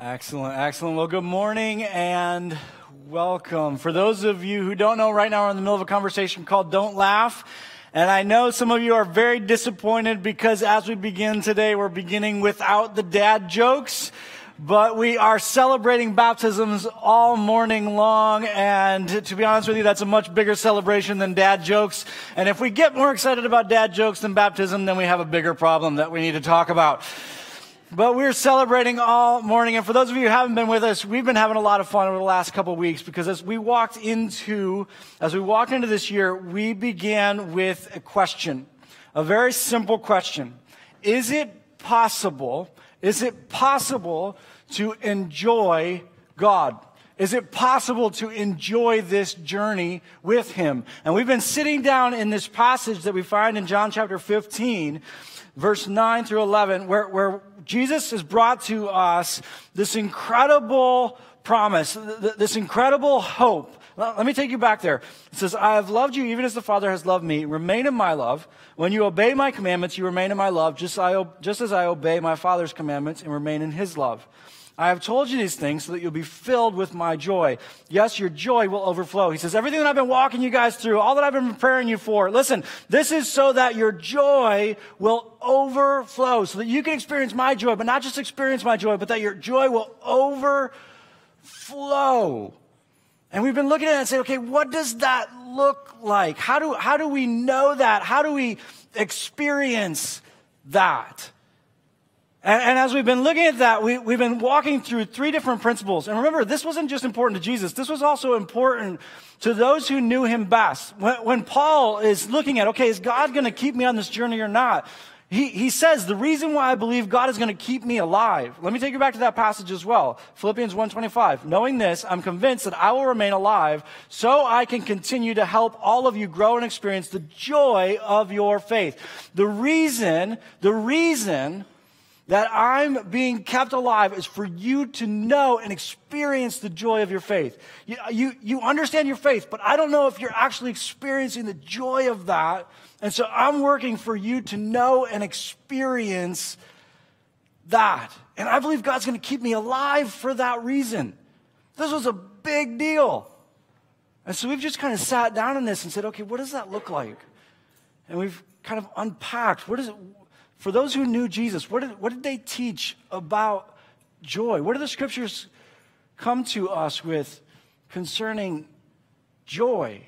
Excellent, excellent. Well, good morning and welcome. For those of you who don't know, right now we're in the middle of a conversation called Don't Laugh. And I know some of you are very disappointed because as we begin today, we're beginning without the dad jokes. But we are celebrating baptisms all morning long, and to be honest with you, that's a much bigger celebration than dad jokes. And if we get more excited about dad jokes than baptism, then we have a bigger problem that we need to talk about. But we're celebrating all morning, and for those of you who haven't been with us, we've been having a lot of fun over the last couple of weeks because as we walked into this year, we began with a question, a very simple question. Is it possible to enjoy God? Is it possible to enjoy this journey with Him? And we've been sitting down in this passage that we find in John chapter 15, verse 9 through 11, where Jesus has brought to us this incredible promise, this incredible hope. Let me take you back there. It says, I have loved you even as the Father has loved me. Remain in my love. When you obey my commandments, you remain in my love, just as I obey my Father's commandments and remain in His love. I have told you these things so that you'll be filled with my joy. Yes, your joy will overflow. He says, everything that I've been walking you guys through, all that I've been preparing you for, listen, this is so that your joy will overflow, so that you can experience my joy, but not just experience my joy, but that your joy will overflow. And we've been looking at it and saying, okay, what does that look like? How do we know that? How do we experience that? And as we've been looking at that, we've been walking through three different principles. And remember, this wasn't just important to Jesus. This was also important to those who knew Him best. When Paul is looking at, okay, is God going to keep me on this journey or not? He says, the reason why I believe God is going to keep me alive. Let me take you back to that passage as well. Philippians 1:25. Knowing this, I'm convinced that I will remain alive so I can continue to help all of you grow and experience the joy of your faith. The reason that I'm being kept alive is for you to know and experience the joy of your faith. You understand your faith, but I don't know if you're actually experiencing the joy of that. And so I'm working for you to know and experience that. And I believe God's going to keep me alive for that reason. This was a big deal. And so we've just kind of sat down on this and said, okay, what does that look like? And we've kind of unpacked, what is it? For those who knew Jesus, what did they teach about joy? What do the scriptures come to us with concerning joy?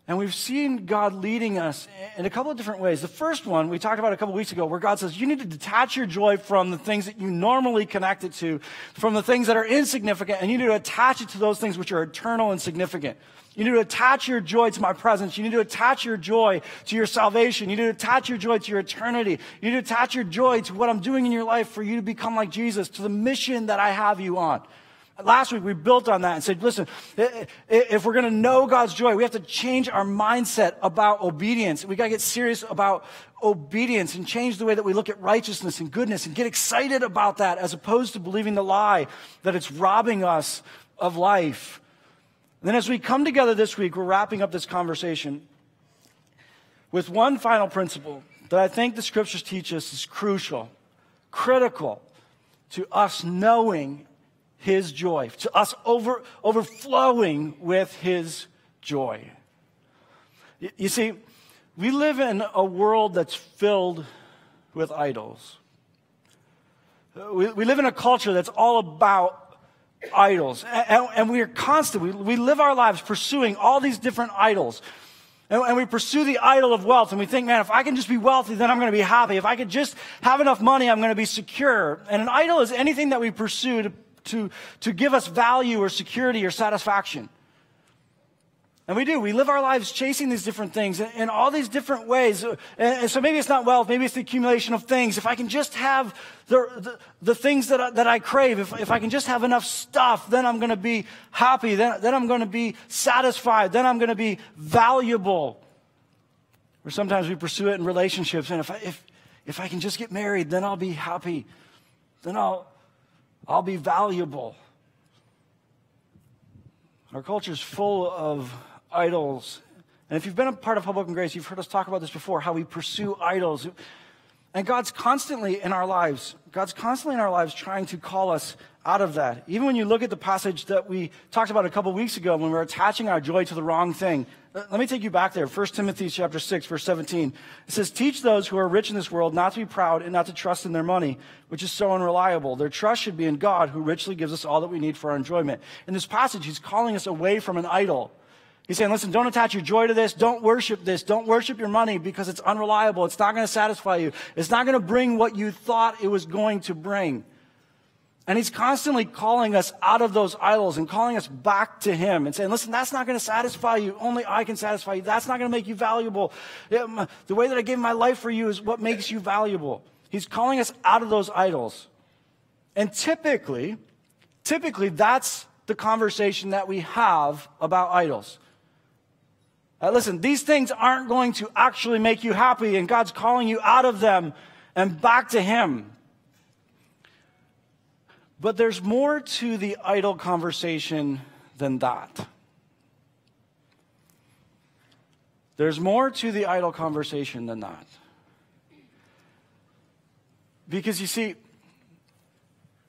And we've seen God leading us in a couple of different ways. The first one we talked about a couple of weeks ago, where God says you need to detach your joy from the things that you normally connect it to, from the things that are insignificant, and you need to attach it to those things which are eternal and significant. You need to attach your joy to my presence. You need to attach your joy to your salvation. You need to attach your joy to your eternity. You need to attach your joy to what I'm doing in your life for you to become like Jesus, to the mission that I have you on. Last week, we built on that and said, listen, if we're going to know God's joy, we have to change our mindset about obedience. We got to get serious about obedience and change the way that we look at righteousness and goodness and get excited about that as opposed to believing the lie that it's robbing us of life. And then as we come together this week, we're wrapping up this conversation with one final principle that I think the scriptures teach us is crucial, critical to us knowing His joy, to us overflowing with His joy. You see, we live in a world that's filled with idols. We live in a culture that's all about idols. And we are constant. We live our lives pursuing all these different idols. And we pursue the idol of wealth. And we think, man, if I can just be wealthy, then I'm going to be happy. If I could just have enough money, I'm going to be secure. And an idol is anything that we pursue to give us value or security or satisfaction. And we do. We live our lives chasing these different things in all these different ways. And so maybe it's not wealth. Maybe it's the accumulation of things. If I can just have the things that I crave, if I can just have enough stuff, then I'm going to be happy. Then I'm going to be satisfied. Then I'm going to be valuable. Or sometimes we pursue it in relationships. And if I can just get married, then I'll be happy. Then I'll be valuable. Our culture is full of idols. And if you've been a part of Hoboken Grace, you've heard us talk about this before, how we pursue idols. And God's constantly in our lives trying to call us out of that. Even when you look at the passage that we talked about a couple weeks ago when we were attaching our joy to the wrong thing. Let me take you back there. 1 Timothy chapter 6, verse 17. It says, teach those who are rich in this world not to be proud and not to trust in their money, which is so unreliable. Their trust should be in God, who richly gives us all that we need for our enjoyment. In this passage, he's calling us away from an idol. He's saying, listen, don't attach your joy to this. Don't worship this. Don't worship your money because it's unreliable. It's not going to satisfy you. It's not going to bring what you thought it was going to bring. And he's constantly calling us out of those idols and calling us back to him and saying, listen, that's not going to satisfy you. Only I can satisfy you. That's not going to make you valuable. The way that I gave my life for you is what makes you valuable. He's calling us out of those idols. And typically, that's the conversation that we have about idols. Listen, these things aren't going to actually make you happy, and God's calling you out of them and back to him. But there's more to the idol conversation than that. There's more to the idol conversation than that. Because you see,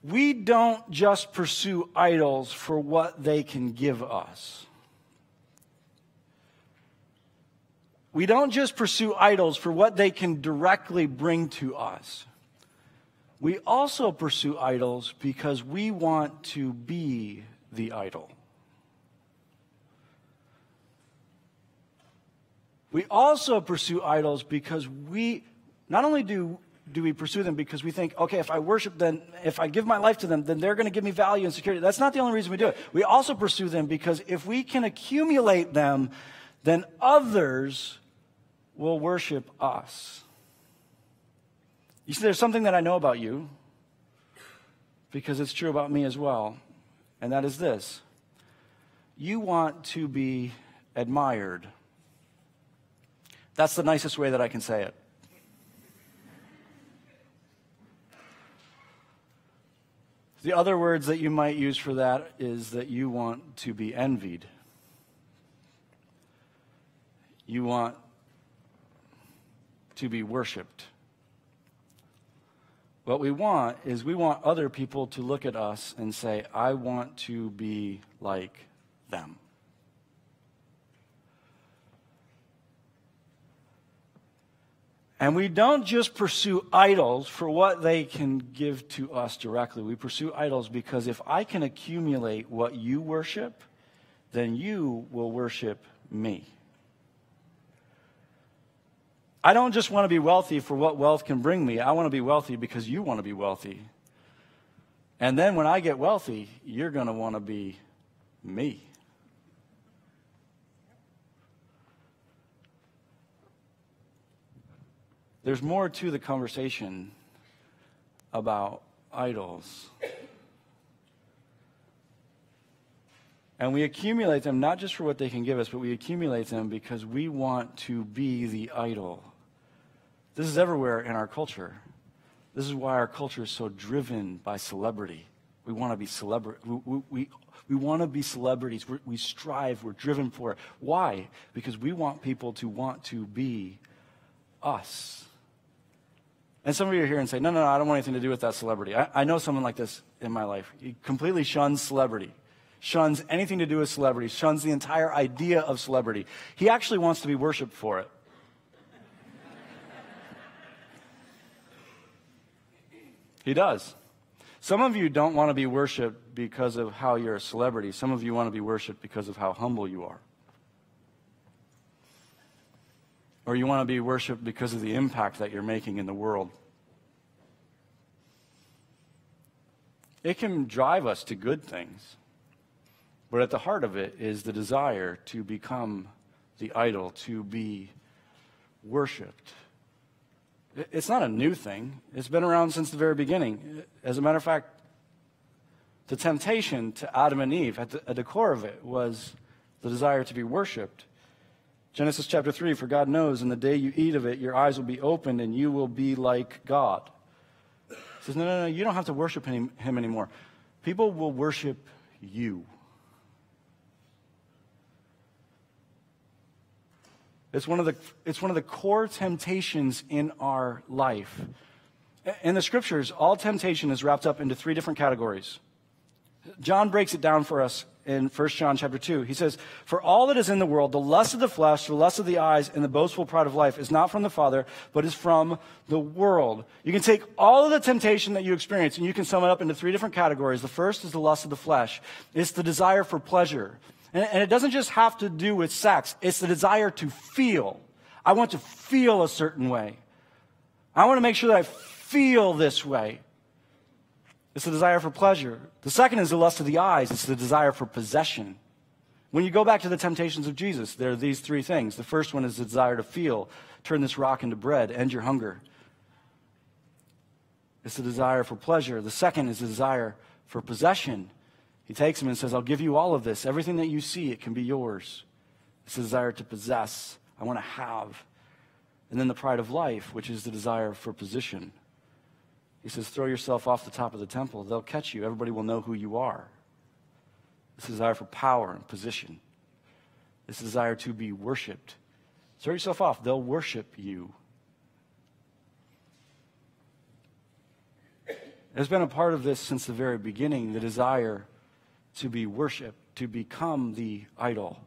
we don't just pursue idols for what they can give us. We don't just pursue idols for what they can directly bring to us. We also pursue idols because we want to be the idol. We also pursue idols because not only do we pursue them because we think, okay, if I worship them, if I give my life to them, then they're going to give me value and security. That's not the only reason we do it. We also pursue them because if we can accumulate them, then others will worship us. You see, there's something that I know about you because it's true about me as well, and that is this. You want to be admired. That's the nicest way that I can say it. The other words that you might use for that is that you want to be envied. You want to be worshiped. What we want is we want other people to look at us and say, I want to be like them. And we don't just pursue idols for what they can give to us directly. We pursue idols because if I can accumulate what you worship, then you will worship me. I don't just want to be wealthy for what wealth can bring me. I want to be wealthy because you want to be wealthy. And then when I get wealthy, you're going to want to be me. There's more to the conversation about idols. And we accumulate them not just for what they can give us, but we accumulate them because we want to be the idol. This is everywhere in our culture. This is why our culture is so driven by celebrity. We want to be we want to be celebrities. We strive. We're driven for it. Why? Because we want people to want to be us. And some of you are here and say, no, I don't want anything to do with that celebrity. I know someone like this in my life. He completely shuns celebrity, shuns anything to do with celebrity, shuns the entire idea of celebrity. He actually wants to be worshiped for it. He does. Some of you don't want to be worshiped because of how you're a celebrity. Some of you want to be worshiped because of how humble you are. Or you want to be worshiped because of the impact that you're making in the world. It can drive us to good things. But at the heart of it is the desire to become the idol, to be worshiped. It's not a new thing. It's been around since the very beginning. As a matter of fact, the temptation to Adam and Eve, at the core of it, was the desire to be worshiped. Genesis chapter 3, for God knows, in the day you eat of it, your eyes will be opened and you will be like God. He says, no, you don't have to worship him anymore. People will worship you. It's one of the core temptations in our life. In the scriptures, all temptation is wrapped up into 3 different categories. John breaks it down for us in 1 John chapter 2. He says, for all that is in the world, the lust of the flesh, the lust of the eyes, and the boastful pride of life is not from the Father, but is from the world. You can take all of the temptation that you experience and you can sum it up into 3 different categories. The first is the lust of the flesh. It's the desire for pleasure. And it doesn't just have to do with sex. It's the desire to feel. I want to feel a certain way. I want to make sure that I feel this way. It's the desire for pleasure. The second is the lust of the eyes. It's the desire for possession. When you go back to the temptations of Jesus, there are these 3 things. The first one is the desire to feel. Turn this rock into bread. End your hunger. It's the desire for pleasure. The second is the desire for possession. He takes him and says, I'll give you all of this. Everything that you see, it can be yours. It's the desire to possess. I want to have. And then the pride of life, which is the desire for position. He says, throw yourself off the top of the temple. They'll catch you. Everybody will know who you are. It's the desire for power and position. It's the desire to be worshiped. Throw yourself off. They'll worship you. There's been a part of this since the very beginning, the desire to be worshiped, to become the idol.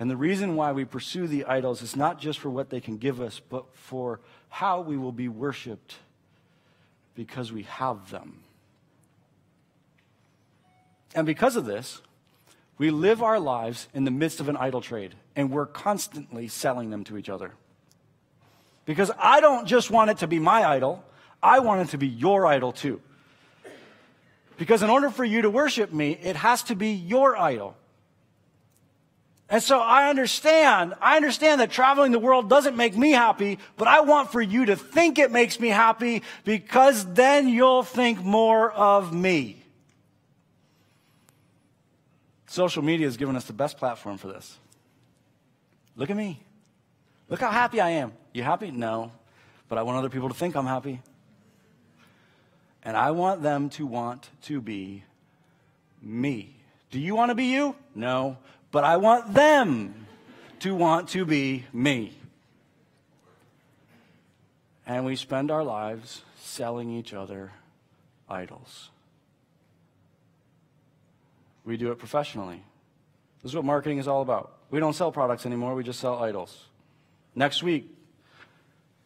And the reason why we pursue the idols is not just for what they can give us, but for how we will be worshiped because we have them. And because of this, we live our lives in the midst of an idol trade, and we're constantly selling them to each other. Because I don't just want it to be my idol, I want it to be your idol too. Because in order for you to worship me, it has to be your idol. And so I understand that traveling the world doesn't make me happy, but I want for you to think it makes me happy because then you'll think more of me. Social media has given us the best platform for this. Look at me. Look how happy I am. You happy? No. But I want other people to think I'm happy. And I want them to want to be me. Do you want to be you? No. But I want them to want to be me. And we spend our lives selling each other idols. We do it professionally. This is what marketing is all about. We don't sell products anymore, we just sell idols. Next week,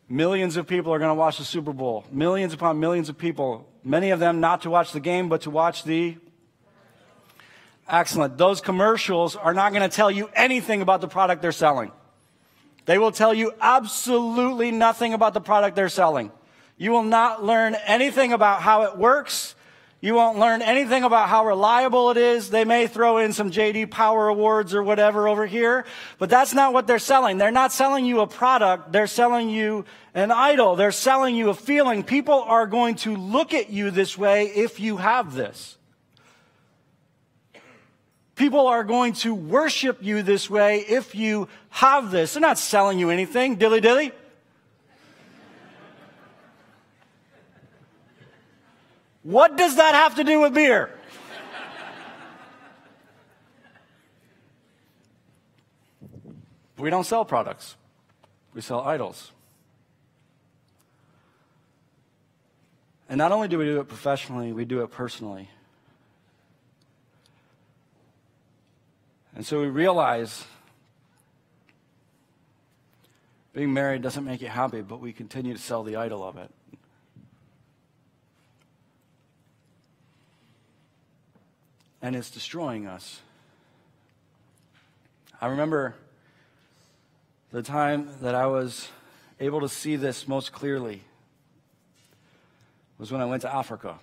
millions of people are going to watch the Super Bowl. Millions upon millions of people. Many of them not to watch the game, but to watch the... Excellent. Those commercials are not going to tell you anything about the product they're selling. They will tell you absolutely nothing about the product they're selling. You will not learn anything about how it works. You won't learn anything about how reliable it is. They may throw in some J.D. Power Awards or whatever over here, but that's not what they're selling. They're not selling you a product. They're selling you an idol. They're selling you a feeling. People are going to look at you this way if you have this. People are going to worship you this way if you have this. They're not selling you anything. Dilly dilly. What does that have to do with beer? We don't sell products. We sell idols. And not only do we do it professionally, we do it personally. And so we realize being married doesn't make you happy, but we continue to sell the idol of it. and it's destroying us. I remember the time that I was able to see this most clearly was when I went to Africa.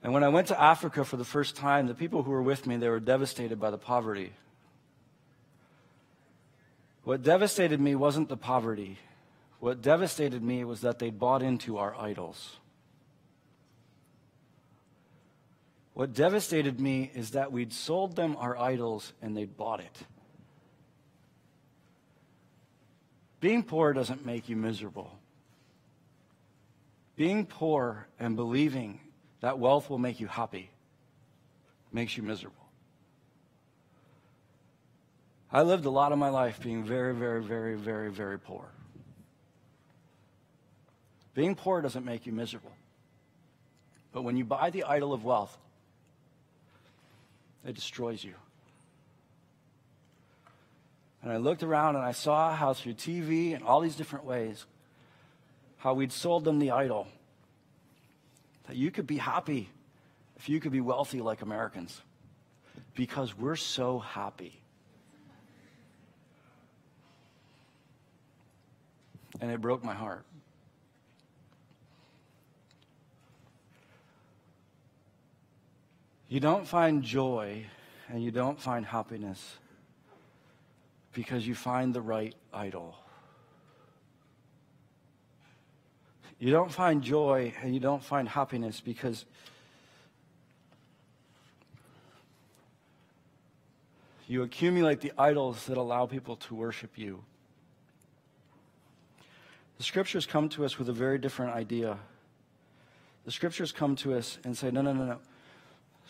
And when I went to Africa for the first time, the people who were with me, they were devastated by the poverty. What devastated me wasn't the poverty. What devastated me was that they bought into our idols. What devastated me is that we'd sold them our idols and they'd bought it. Being poor doesn't make you miserable. Being poor and believing that wealth will make you happy makes you miserable. I lived a lot of my life being very, very, very, very, very poor. Being poor doesn't make you miserable. But when you buy the idol of wealth, it destroys you. And I looked around and I saw how through TV and all these different ways, how we'd sold them the idol. That you could be happy if you could be wealthy like Americans. Because we're so happy. And it broke my heart. You don't find joy and you don't find happiness because you find the right idol. You don't find joy and you don't find happiness because you accumulate the idols that allow people to worship you. The scriptures come to us with a very different idea. The scriptures come to us and say, no.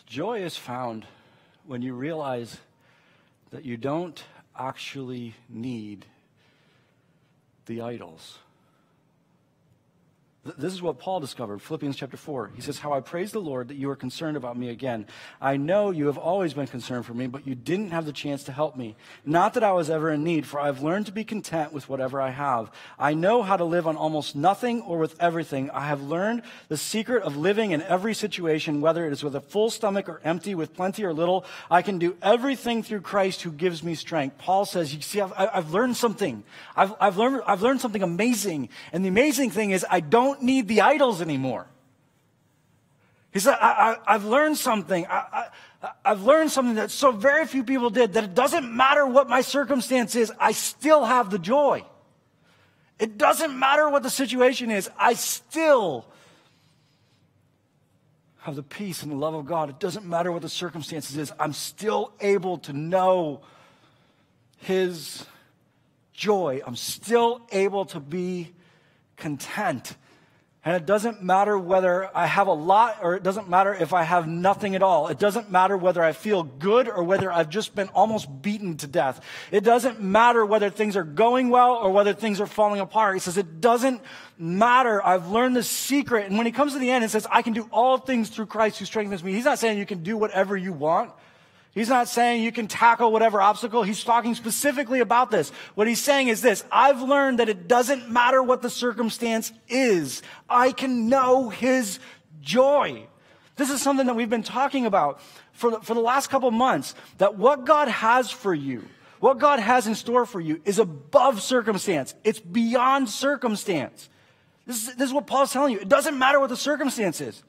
Joy is found when you realize that you don't actually need the idols. This is what Paul discovered, Philippians chapter 4. He says, how I praise the Lord that you are concerned about me again. I know you have always been concerned for me, but you didn't have the chance to help me. Not that I was ever in need, for I've learned to be content with whatever I have. I know how to live on almost nothing or with everything. I have learned the secret of living in every situation, whether it is with a full stomach or empty, with plenty or little. I can do everything through Christ who gives me strength. Paul says, you see, I've learned something. I've learned something amazing. And the amazing thing is I don't need the idols anymore. He said, I've learned something. I've learned something that so very few people did, that it doesn't matter what my circumstance is, I still have the joy. It doesn't matter what the situation is, I still have the peace and the love of God. It doesn't matter what the circumstances is, I'm still able to know His joy. I'm still able to be content. And it doesn't matter whether I have a lot or it doesn't matter if I have nothing at all. It doesn't matter whether I feel good or whether I've just been almost beaten to death. It doesn't matter whether things are going well or whether things are falling apart. He says, it doesn't matter. I've learned the secret. And when he comes to the end, it says, I can do all things through Christ who strengthens me. He's not saying you can do whatever you want. He's not saying you can tackle whatever obstacle. He's talking specifically about this. What he's saying is this: I've learned that it doesn't matter what the circumstance is. I can know His joy. This is something that we've been talking about for the last couple months, that what God has for you, what God has in store for you is above circumstance. It's beyond circumstance. This is what Paul's telling you. It doesn't matter what the circumstance is.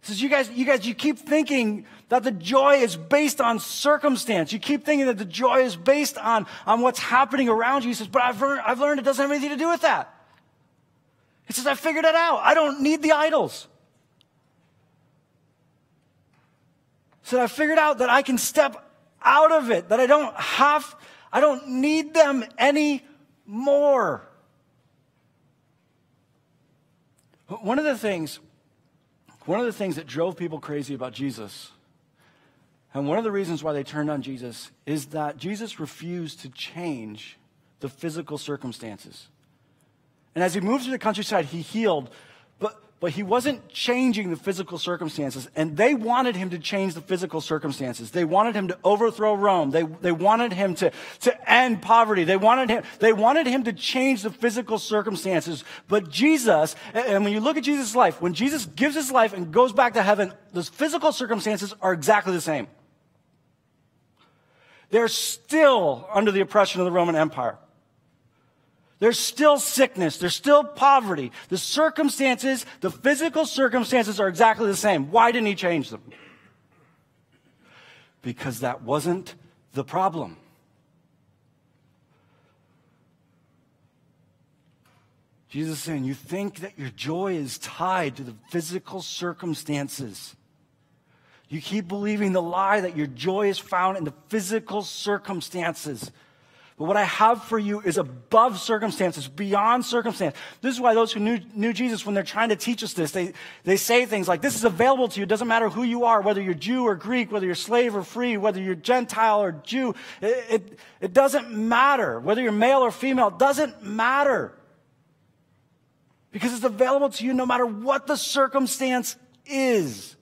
He says, you keep thinking that the joy is based on circumstance. You keep thinking that the joy is based on what's happening around you. He says, but I've learned it doesn't have anything to do with that. He says, I figured it out. I don't need the idols. He said, I figured out that I can step out of it, that I don't need them anymore. One of the things that drove people crazy about Jesus, and one of the reasons why they turned on Jesus, is that Jesus refused to change the physical circumstances. And as he moved through the countryside, he healed. but he wasn't changing the physical circumstances. And they wanted him to change the physical circumstances. They wanted him to overthrow Rome. They wanted him to end poverty. They wanted him to change the physical circumstances. But Jesus, and when you look at Jesus' life, when Jesus gives his life and goes back to heaven, those physical circumstances are exactly the same. They're still under the oppression of the Roman Empire. There's still sickness. There's still poverty. The circumstances, the physical circumstances are exactly the same. Why didn't he change them? Because that wasn't the problem. Jesus is saying, you think that your joy is tied to the physical circumstances. You keep believing the lie that your joy is found in the physical circumstances. But what I have for you is above circumstances, beyond circumstance. This is why those who knew Jesus, when they're trying to teach us this, they say things like, this is available to you. It doesn't matter who you are, whether you're Jew or Greek, whether you're slave or free, whether you're Gentile or Jew. It doesn't matter. Whether you're male or female, it doesn't matter. Because it's available to you no matter what the circumstance is.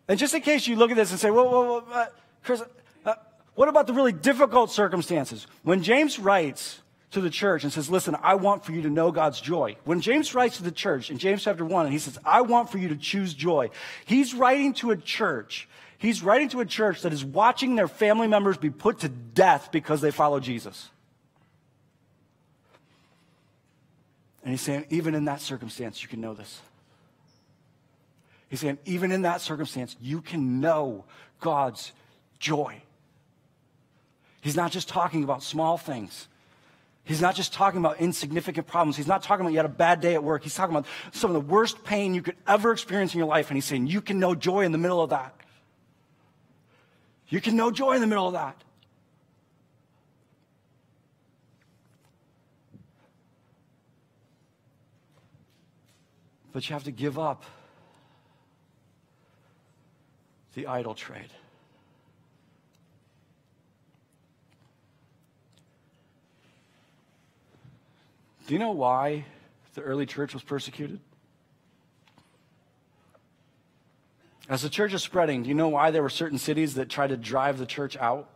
And just in case you look at this and say, well, Chris, what about the really difficult circumstances? When James writes to the church and says, listen, I want for you to know God's joy. When James writes to the church in James chapter 1, and he says, I want for you to choose joy. He's writing to a church. He's writing to a church that is watching their family members be put to death because they follow Jesus. And he's saying, even in that circumstance, you can know this. He's saying, even in that circumstance, you can know God's joy. He's not just talking about small things. He's not just talking about insignificant problems. He's not talking about you had a bad day at work. He's talking about some of the worst pain you could ever experience in your life. And he's saying, you can know joy in the middle of that. You can know joy in the middle of that. But you have to give up the idol trade. Do you know why the early church was persecuted? As the church is spreading, do you know why there were certain cities that tried to drive the church out?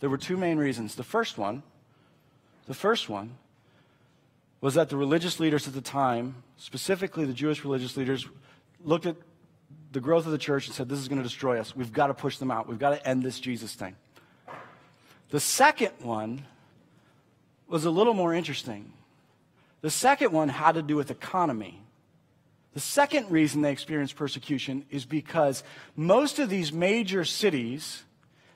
There were two main reasons. The first one was that the religious leaders at the time, specifically the Jewish religious leaders, looked at the growth of the church and said, this is going to destroy us. We've got to push them out. We've got to end this Jesus thing. The second one was a little more interesting. The second one had to do with economy. The second reason they experienced persecution is because most of these major cities,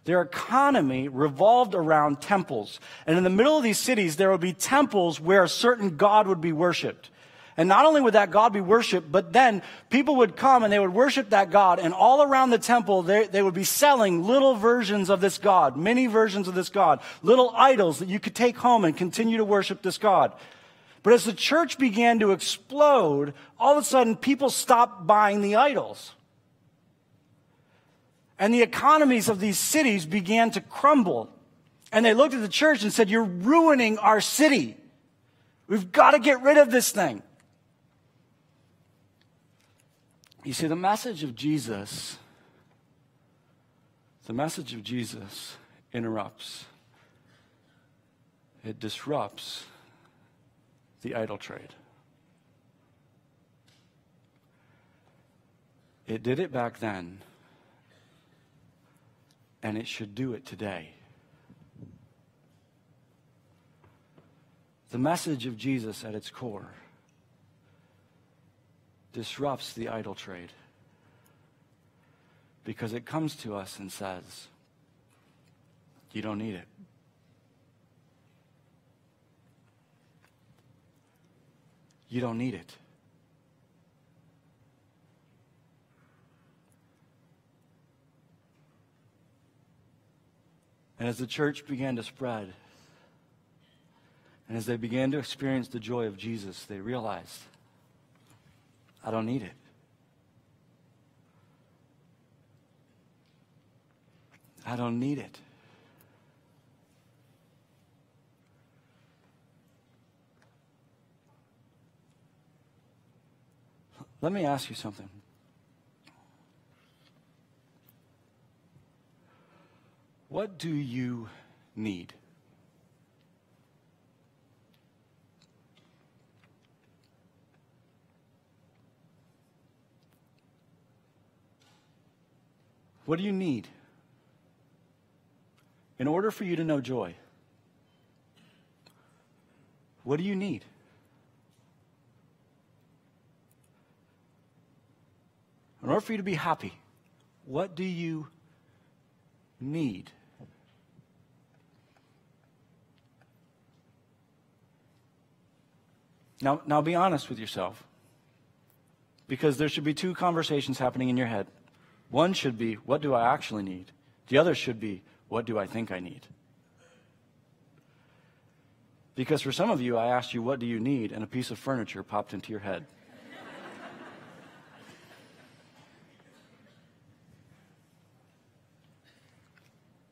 their economy revolved around temples. And in the middle of these cities, there would be temples where a certain god would be worshipped. And not only would that god be worshipped, but then people would come and they would worship that god. And all around the temple, they would be selling little versions of this god, many versions of this god, little idols that you could take home and continue to worship this god. But as the church began to explode, all of a sudden people stopped buying the idols. And the economies of these cities began to crumble. And they looked at the church and said, you're ruining our city. We've got to get rid of this thing. You see, the message of Jesus interrupts. It disrupts the idol trade. It did it back then, and it should do it today. The message of Jesus at its core disrupts the idol trade because it comes to us and says, you don't need it. You don't need it. And as the church began to spread, and as they began to experience the joy of Jesus, they realized, I don't need it. I don't need it. Let me ask you something. What do you need? What do you need in order for you to know joy? What do you need? In order for you to be happy, what do you need? Now be honest with yourself, because there should be two conversations happening in your head. One should be, what do I actually need? The other should be, what do I think I need? Because for some of you, I asked you, what do you need? And a piece of furniture popped into your head.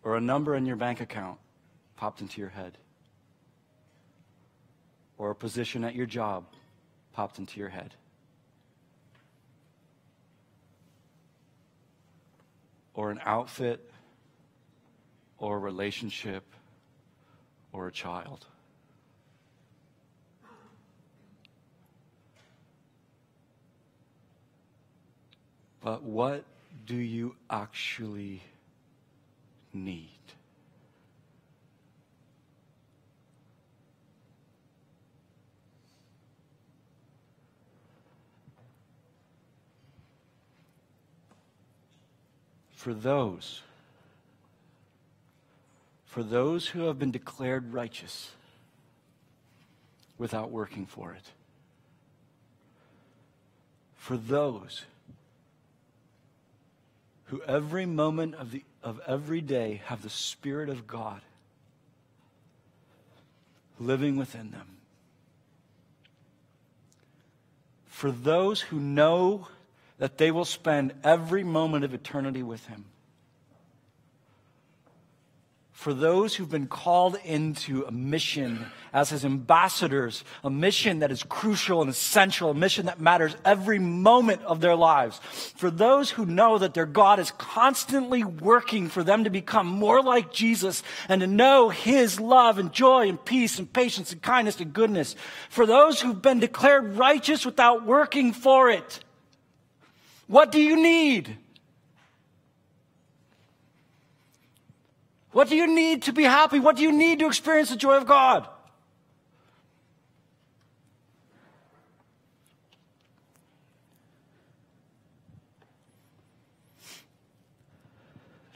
Or a number in your bank account popped into your head. Or a position at your job popped into your head. Or an outfit, or a relationship, or a child. But what do you actually need? For those who have been declared righteous without working for it. For those who every moment of every day have the Spirit of God living within them. For those who know that they will spend every moment of eternity with Him. For those who've been called into a mission as His ambassadors, a mission that is crucial and essential, a mission that matters every moment of their lives. For those who know that their God is constantly working for them to become more like Jesus and to know His love and joy and peace and patience and kindness and goodness. For those who've been declared righteous without working for it. What do you need? What do you need to be happy? What do you need to experience the joy of God?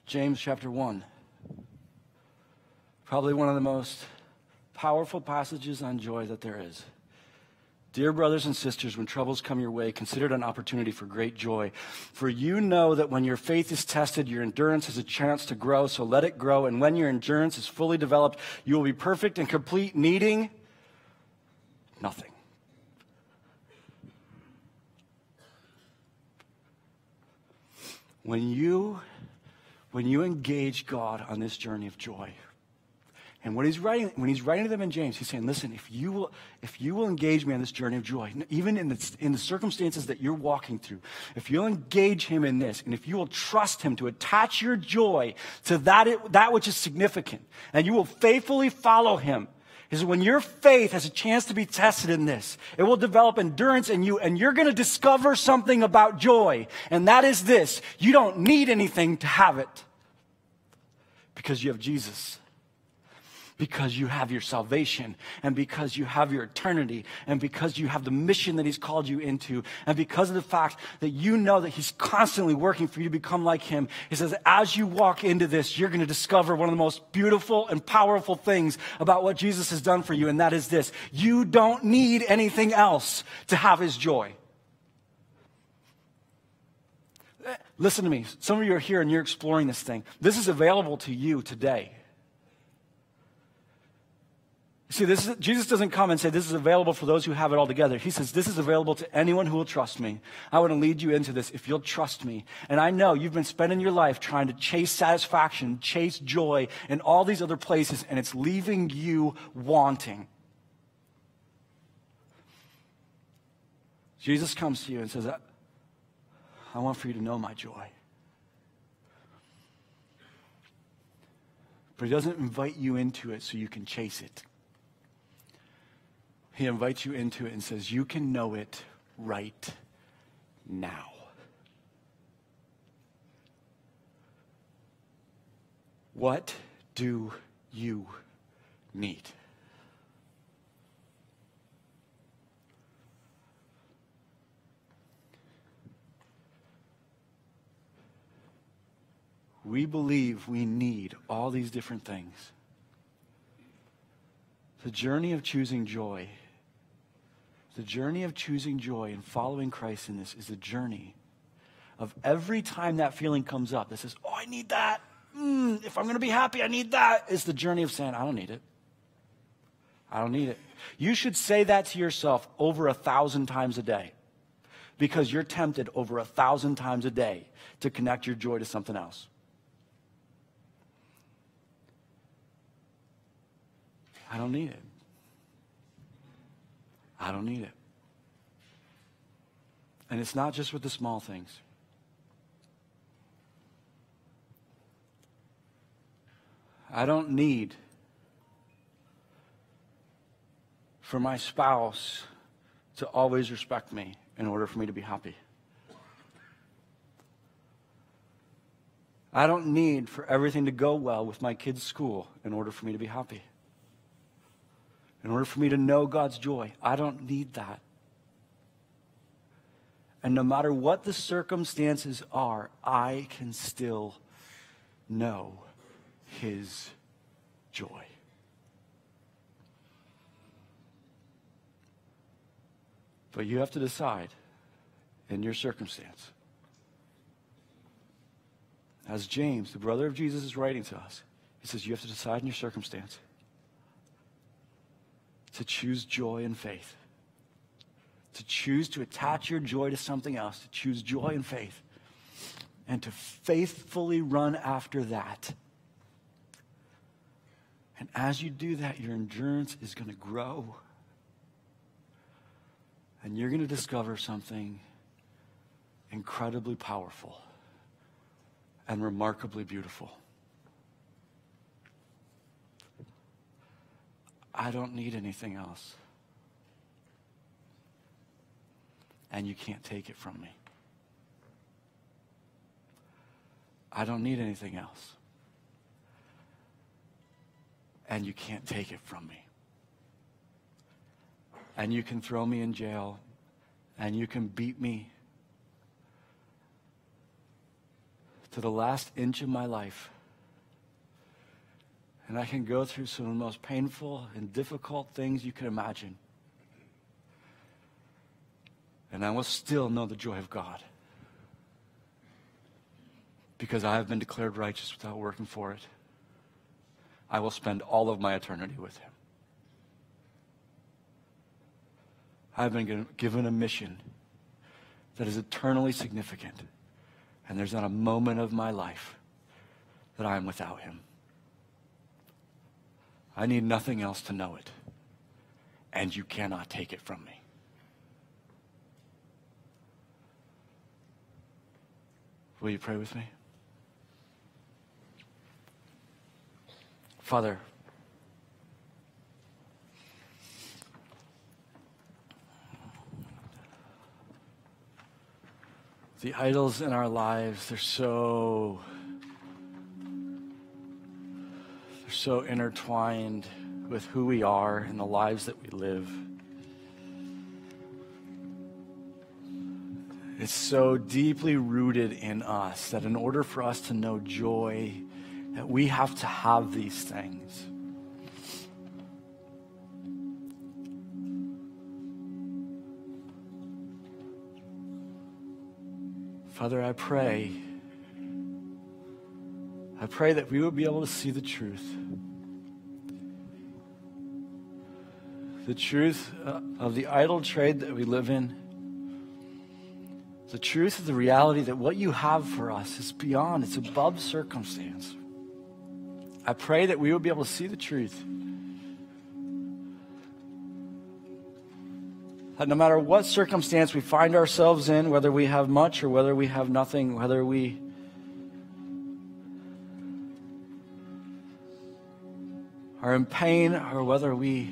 James chapter 1. Probably one of the most powerful passages on joy that there is. Dear brothers and sisters, when troubles come your way, consider it an opportunity for great joy. For you know that when your faith is tested, your endurance has a chance to grow, so let it grow. And when your endurance is fully developed, you will be perfect and complete, needing nothing. When you engage God on this journey of joy, and when he's writing to them in James, he's saying, listen, if you will engage me on this journey of joy, even in the circumstances that you're walking through, if you'll engage him in this, and if you will trust him to attach your joy to that which is significant, and you will faithfully follow him, is when your faith has a chance to be tested in this, it will develop endurance in you, and you're going to discover something about joy, and that is this: you don't need anything to have it, because you have Jesus. Because you have your salvation, and because you have your eternity, and because you have the mission that he's called you into, and because of the fact that you know that he's constantly working for you to become like him. He says, as you walk into this, you're going to discover one of the most beautiful and powerful things about what Jesus has done for you, and that is this: you don't need anything else to have his joy. Listen to me. Some of you are here and you're exploring this thing. This is available to you today. See, Jesus doesn't come and say, this is available for those who have it all together. He says, this is available to anyone who will trust me. I want to lead you into this if you'll trust me. And I know you've been spending your life trying to chase satisfaction, chase joy in all these other places, and it's leaving you wanting. Jesus comes to you and says, I want for you to know my joy. But he doesn't invite you into it so you can chase it. He invites you into it and says, you can know it right now. What do you need? We believe we need all these different things. The journey of choosing joy, and following Christ in this is the journey of every time that feeling comes up that says, oh, I need that. If I'm going to be happy, I need that. It's the journey of saying, I don't need it. I don't need it. You should say that to yourself over 1,000 times a day, because you're tempted over 1,000 times a day to connect your joy to something else. I don't need it. I don't need it. And it's not just with the small things. I don't need for my spouse to always respect me in order for me to be happy. I don't need for everything to go well with my kids' school in order for me to be happy. In order for me to know God's joy, I don't need that. And no matter what the circumstances are, I can still know His joy. But you have to decide in your circumstance. As James, the brother of Jesus, is writing to us, he says you have to decide in your circumstance to choose joy and faith. To choose to attach your joy to something else. To choose joy and faith. And to faithfully run after that. And as you do that, your endurance is going to grow. And you're going to discover something incredibly powerful and remarkably beautiful. I don't need anything else. And you can't take it from me. I don't need anything else. And you can't take it from me. And you can throw me in jail, and you can beat me to the last inch of my life. And I can go through some of the most painful and difficult things you can imagine. And I will still know the joy of God. Because I have been declared righteous without working for it. I will spend all of my eternity with Him. I've been given a mission that is eternally significant. And there's not a moment of my life that I am without Him. I need nothing else to know it. And you cannot take it from me. Will you pray with me? Father, the idols in our lives, they're so intertwined with who we are and the lives that we live. It's so deeply rooted in us that in order for us to know joy, that we have to have these things. Father, I pray that we would be able to see the truth. The truth of the idol trade that we live in. The truth of the reality that what you have for us is beyond, it's above circumstance. I pray that we would be able to see the truth. That no matter what circumstance we find ourselves in, whether we have much or whether we have nothing, whether we are in pain or whether we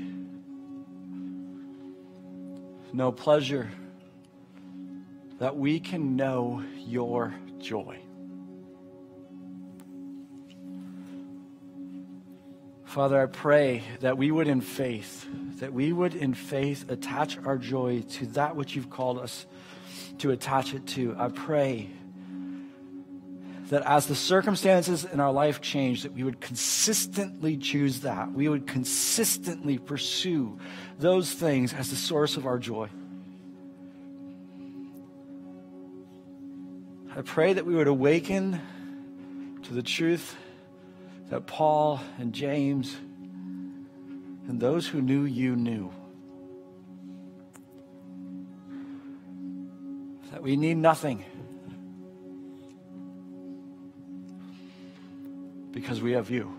know pleasure, that we can know your joy. Father, I pray that we would in faith attach our joy to that which you've called us to attach it to. I pray that as the circumstances in our life change, that we would consistently choose that. We would consistently pursue those things as the source of our joy. I pray that we would awaken to the truth that Paul and James and those who knew you knew. That we need nothing because we have you.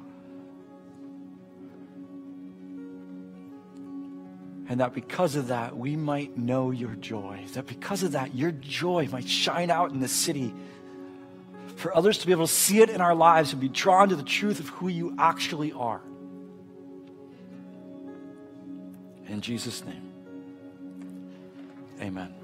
And that because of that, we might know your joy. That because of that, your joy might shine out in the city for others to be able to see it in our lives and be drawn to the truth of who you actually are. In Jesus' name, amen.